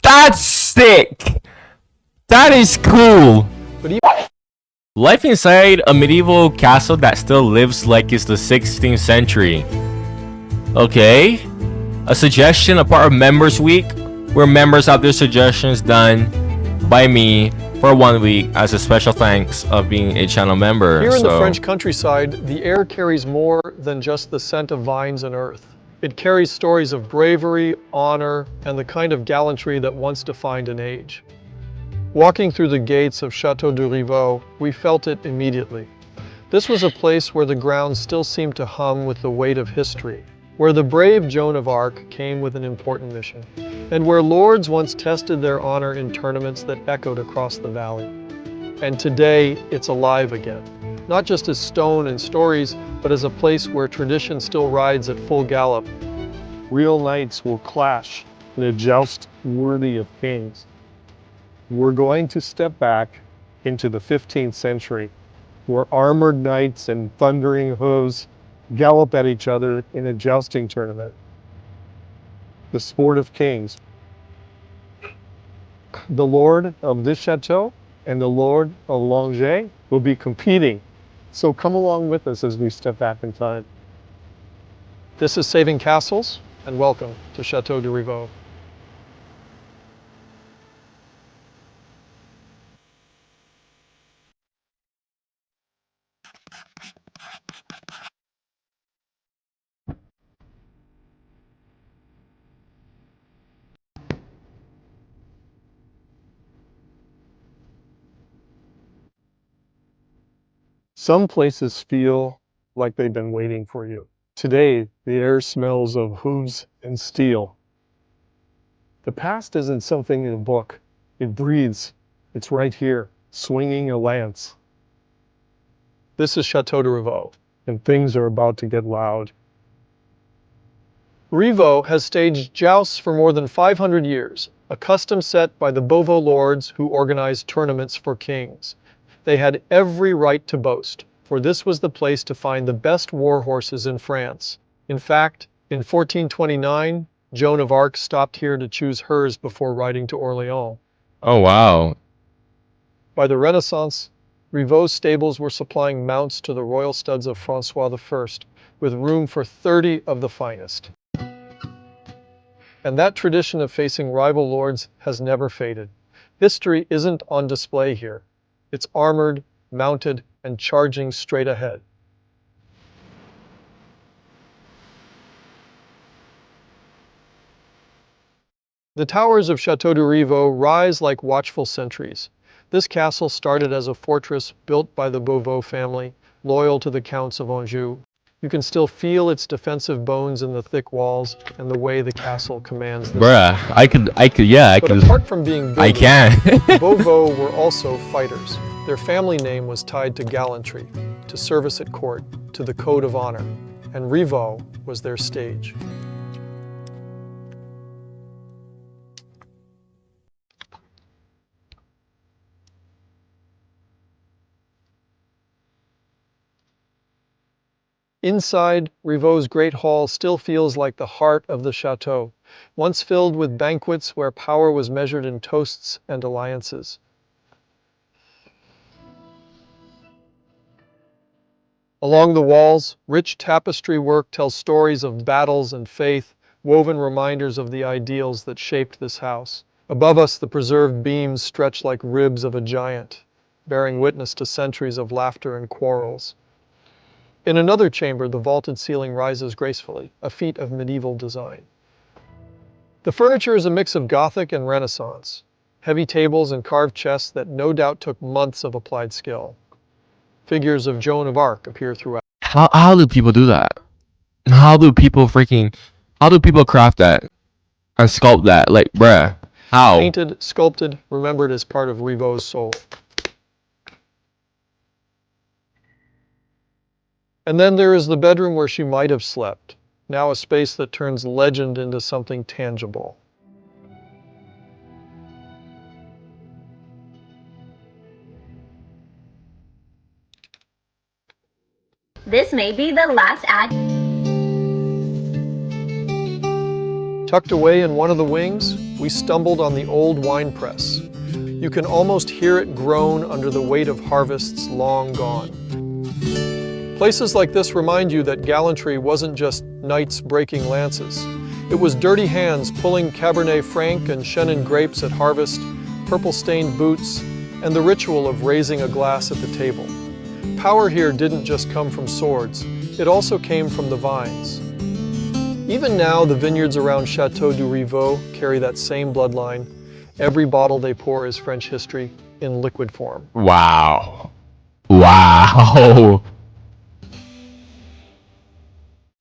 That's sick. That is cool. Life inside a medieval castle that still lives like it's the 16th century. Okay. A suggestion, a part of Members Week, where members have their suggestions done by me for 1 week as a special thanks of being a channel member. Here in the French countryside, the air carries more than just the scent of vines and earth. It carries stories of bravery, honor, and the kind of gallantry that once defined an age. Walking through the gates of Château de Rivaux, we felt it immediately. This was a place where the ground still seemed to hum with the weight of history, where the brave Joan of Arc came with an important mission, and where lords once tested their honor in tournaments that echoed across the valley. And today, it's alive again, not just as stone and stories, but as a place where tradition still rides at full gallop. Real knights will clash in a joust worthy of kings. We're going to step back into the 15th century, where armored knights and thundering hooves gallop at each other in a jousting tournament. The sport of kings. The lord of this chateau and the lord of Langeais will be competing. So come along with us as we step back in time. This is Saving Castles, and welcome to Château de Rivaux. Some places feel like they've been waiting for you. Today, the air smells of hooves and steel. The past isn't something in a book. It breathes. It's right here, swinging a lance. This is Château de Rivaux, and things are about to get loud. Rivaux has staged jousts for more than 500 years, a custom set by the Beauvau lords who organized tournaments for kings. They had every right to boast, for this was the place to find the best war horses in France. In fact, in 1429, Joan of Arc stopped here to choose hers before riding to Orléans. Oh, wow. By the Renaissance, Rivaux's stables were supplying mounts to the royal studs of François I, with room for 30 of the finest. And that tradition of facing rival lords has never faded. History isn't on display here. It's armored, mounted, and charging straight ahead. The towers of Château de Rivaux rise like watchful sentries. This castle started as a fortress built by the Beauvau family, loyal to the Counts of Anjou. You can still feel its defensive bones in the thick walls and the way the castle commands the Bruh, I could, But apart from being builders, I can. the Beauvau were also fighters. Their family name was tied to gallantry, to service at court, to the code of honor, and Rivaux was their stage. Inside, Rivaux's great hall still feels like the heart of the chateau, once filled with banquets where power was measured in toasts and alliances. Along the walls, rich tapestry work tells stories of battles and faith, woven reminders of the ideals that shaped this house. Above us, the preserved beams stretch like ribs of a giant, bearing witness to centuries of laughter and quarrels. In another chamber, the vaulted ceiling rises gracefully, a feat of medieval design. The furniture is a mix of Gothic and Renaissance, heavy tables and carved chests that no doubt took months of applied skill. Figures of Joan of Arc appear throughout. How do people do that? How do people craft that and sculpt that? Like, bruh, how? Painted, sculpted, remembered as part of Rivaux's soul. And then there is the bedroom where she might have slept, now a space that turns legend into something tangible. This may be the last act. Tucked away in one of the wings, we stumbled on the old wine press. You can almost hear it groan under the weight of harvests long gone. Places like this remind you that gallantry wasn't just knights breaking lances. It was dirty hands pulling Cabernet Franc and Chenin grapes at harvest, purple-stained boots, and the ritual of raising a glass at the table. Power here didn't just come from swords, it also came from the vines. Even now, the vineyards around Château du Rivaux carry that same bloodline. Every bottle they pour is French history in liquid form. Wow. Wow.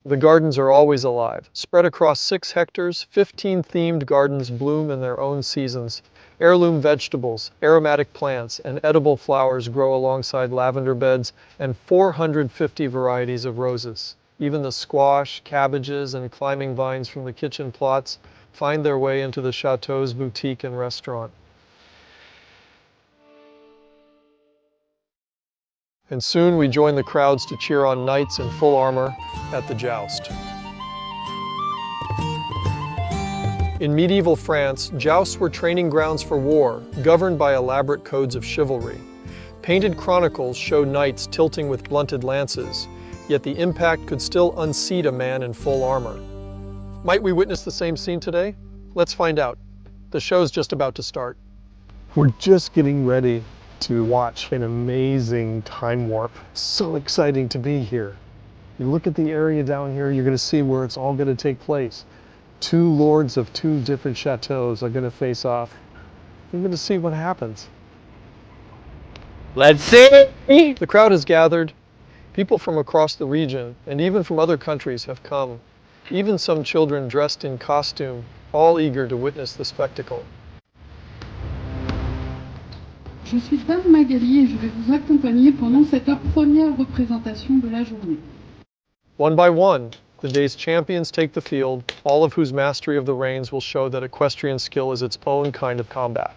The gardens are always alive. Spread across 6 hectares, 15 themed gardens bloom in their own seasons. Heirloom vegetables, aromatic plants, and edible flowers grow alongside lavender beds and 450 varieties of roses. Even the squash, cabbages, and climbing vines from the kitchen plots find their way into the chateau's boutique and restaurant. And soon we join the crowds to cheer on knights in full armor at the joust. In medieval France, jousts were training grounds for war, governed by elaborate codes of chivalry. Painted chronicles show knights tilting with blunted lances, yet the impact could still unseat a man in full armor. Might we witness the same scene today? Let's find out. The show's just about to start. We're just getting ready to watch an amazing time warp. So exciting to be here. You look at the area down here, you're gonna see where it's all gonna take place. 2 lords of 2 different chateaus are gonna face off. You're gonna see what happens. Let's see. The crowd has gathered. People from across the region and even from other countries have come. Even some children dressed in costume, all eager to witness the spectacle. Je suis Dame Magali et je vais vous accompagner pendant cette première représentation de la journée. One by one, the day's champions take the field, all of whose mastery of the reins will show that equestrian skill is its own kind of combat.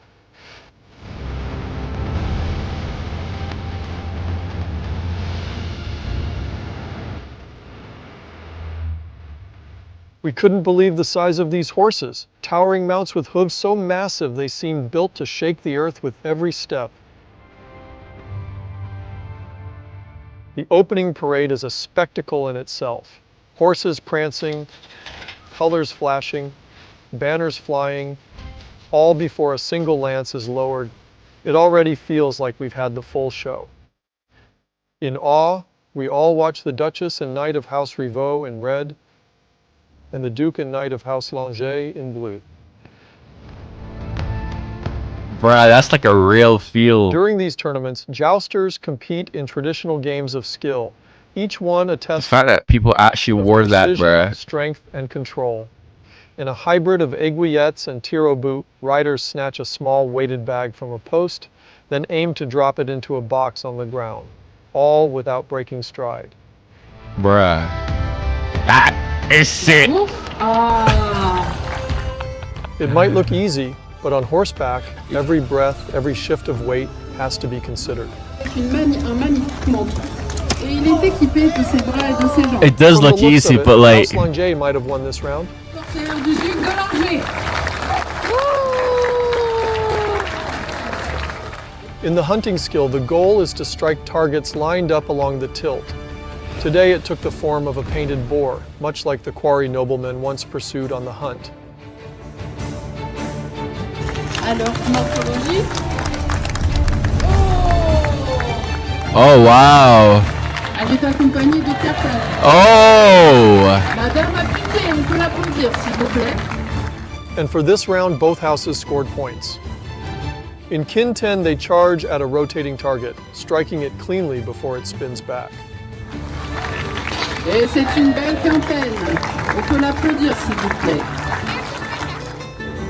We couldn't believe the size of these horses, towering mounts with hooves so massive they seemed built to shake the earth with every step. The opening parade is a spectacle in itself. Horses prancing, colors flashing, banners flying, all before a single lance is lowered. It already feels like we've had the full show. In awe, we all watch the Duchess and Knight of House Rivaux in red, and the Duke and Knight of House Langeais in blue. Bruh, that's like a real feel. During these tournaments, jousters compete in traditional games of skill. Each one The attests fact that people actually wore that, precision, bruh. strength, and control. In a hybrid of aiguillettes and tir au but, riders snatch a small weighted bag from a post, then aim to drop it into a box on the ground, all without breaking stride. Bruh. That is sick. It might look easy, but on horseback, every breath, every shift of weight has to be considered. Un magnifique manteau. Et il est équipé de ses bras et de ses jambes. It does From the look looks easy, of it, but like, House Langeais might have won this round. Porteur du duc de Langeais. In the hunting skill, the goal is to strike targets lined up along the tilt. Today it took the form of a painted boar, much like the quarry noblemen once pursued on the hunt. Alors, morphologie. oh wow. Elle est accompagnée de captages. Oh. Madame a piqué, on peut l'applaudir, s'il vous plaît. And for this round, both houses scored points. In Kin 10, they charge at a rotating target, striking it cleanly before it spins back. Et c'est une belle quintaine. On peut l'applaudir, s'il vous plaît.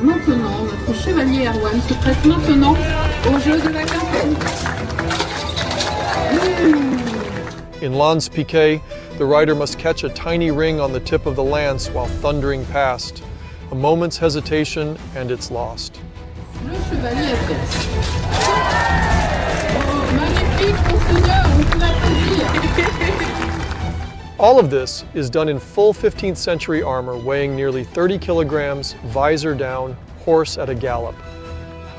Maintenant, notre chevalier Erwan se prête maintenant au jeu de la quintaine. In Lance Piquet, the rider must catch a tiny ring on the tip of the lance while thundering past. A moment's hesitation and it's lost. Le chevalier adverse. Oh, magnifique, monseigneur, on peut l'applaudir. All of this is done in full 15th century armor weighing nearly 30 kilograms, visor down, horse at a gallop.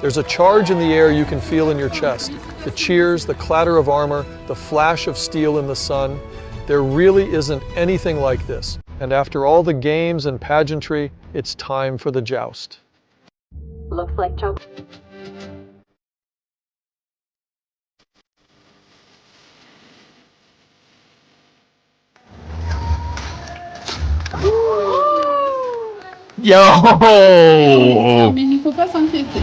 There's a charge in the air you can feel in your chest. The cheers, the clatter of armor, the flash of steel in the sun. There really isn't anything like this. And after all the games and pageantry, it's time for the joust. Looks like Joe. Yo! Mais il ne faut pas s'inquiéter.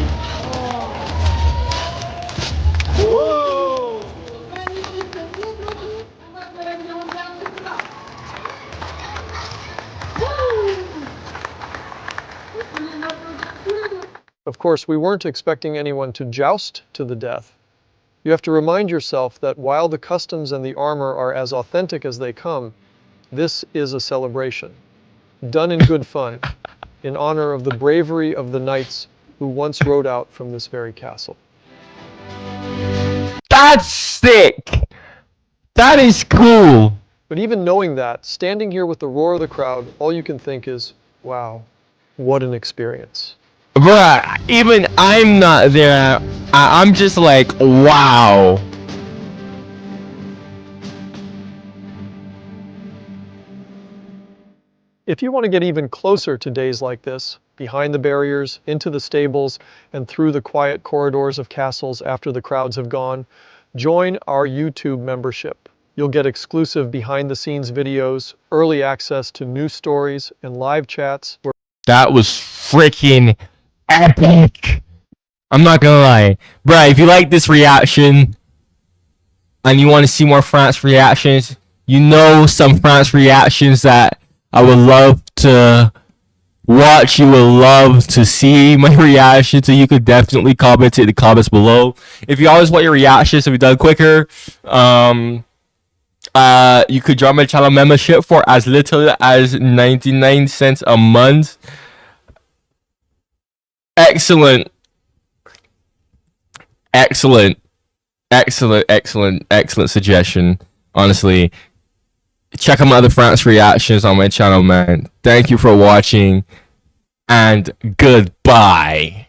Of course, we weren't expecting anyone to joust to the death. You have to remind yourself that while the customs and the armor are as authentic as they come, this is a celebration, done in good fun, in honor of the bravery of the knights who once rode out from this very castle. That's sick! That is cool! But even knowing that, standing here with the roar of the crowd, all you can think is, wow, what an experience. Bruh, even I'm not there. I'm just like, wow. If you want to get even closer to days like this, behind the barriers, into the stables, and through the quiet corridors of castles after the crowds have gone, join our YouTube membership. You'll get exclusive behind-the-scenes videos, early access to news stories, and live chats. That was freaking epic. I'm not gonna lie. Bruh, if you like this reaction, and you want to see more France reactions, you know some France reactions that I would love to watch, you would love to see my reaction to, you could definitely comment it in the comments below. If you always want your reactions to be done quicker, you could join my channel membership for as little as 99 cents a month. Excellent suggestion. Honestly, check out my other France reactions on my channel, man. Thank you for watching, and goodbye.